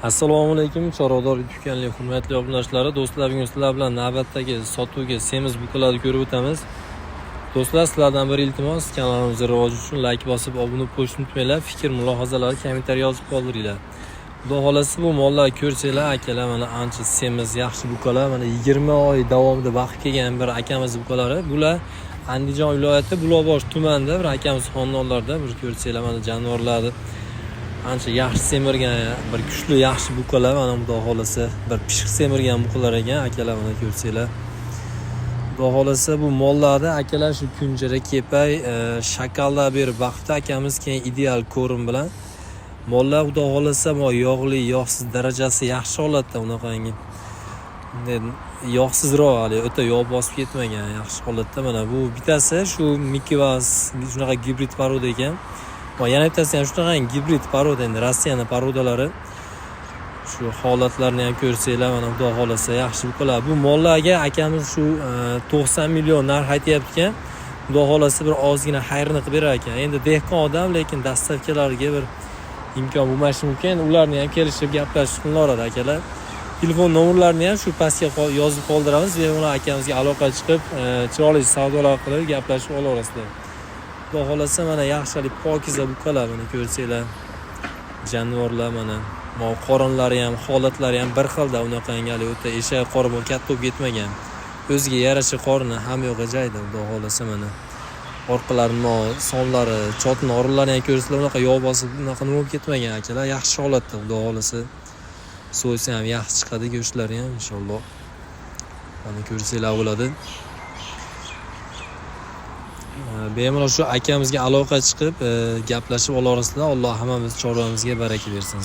Assalomu alaykum, Chorvador yutukanli hurmatli obunachilari, do'stlar, bugun sizlar bilan navbatdagi sotuvga semiz buqalarni ko'rib o'tamiz. Do'stlar, sizlardan bir iltimos, kanalimizning rivoji uchun like bosib, obuna bo'lishni unutmanglar. Fikr, mulohazalar, kommentar yozib qoldiringlar. Xudo xolasi bu mollar ko'rsanglar, akalar, mana ancha semiz, yaxshi buqalar, mana 20 oy davomida vaqt kelgan bir akamiz buqalari. Bular Andijon viloyati Buloqbosh tumanida bir akamiz xonadonlarda bir ko'rsanglar, mana jonivorlarni ancha yaxshi semirgan, bir kuchli yaxshi buqalar, mana xudo xolasi bir pishiq semirgan buqalar ekan, akalar, mana ko'rsanglar. Xudo xolasa bu mollarda akalar shu kunjara kepay shakallar berib vaqtda akamiz keyin ideal ko'rim bilan mollar xudo xolasa yog'li, yog'siz darajasi yaxshi holatda, unaqangi yog'sizroq, hali o'ta yog' bosib ketmagan yaxshi holatda. Mana bu bittasi shu Mikivas shunaqa gibrid paroda ekan. Yana bittasi ham shunaqa gibrid paroda, endi Rossiyani parodalari. Shu holatlarni ham ko'rsanglar, mana xudo xolasa yaxshi buqalar. Bu mollarga akamiz shu 90 million narx aytayapti ekan. Xudo xolasa bir ozgina xayrni qilib berar ekan. Endi dehqon odam, lekin dastavkalarga bir imkon bo'lmashi mumkin. Ularni ham kelishib gaplashib qilaveradi akalar. Telefon nomerlarini ham shu pastga yozib qoldiramiz. Bemalol akamizga aloqa chiqib, chiroyli savdolar qilib gaplashib olaverasizlar. Xudo xolasa mana yaxshalik pokiza buqalar, mana ko'rsanglar. Jonivorlar mana qorinlari ham, holatlari ham bir xilda, unaqangi o'ta eshak qorin katta bo'lib ketmagan. O'ziga yarasha qorini ham yo'q joyda, xudo xolasa mana. Orqalarini, sonlari, chotni o'rinlarini ham ko'rsanglar, unaqa yog' bosib, unaqa nima bo'lib ketmagan akalar, yaxshi holatda, xudo xolasa. So'ysa ham yaxshi chiqadi go'shtlari ham inshaalloh. Mana ko'rsanglar bo'ladi. Bemalol shu akamizga aloqa chiqib, gaplashib olaverasizlar. Alloh hammamiz chorvamizga baraka bersin.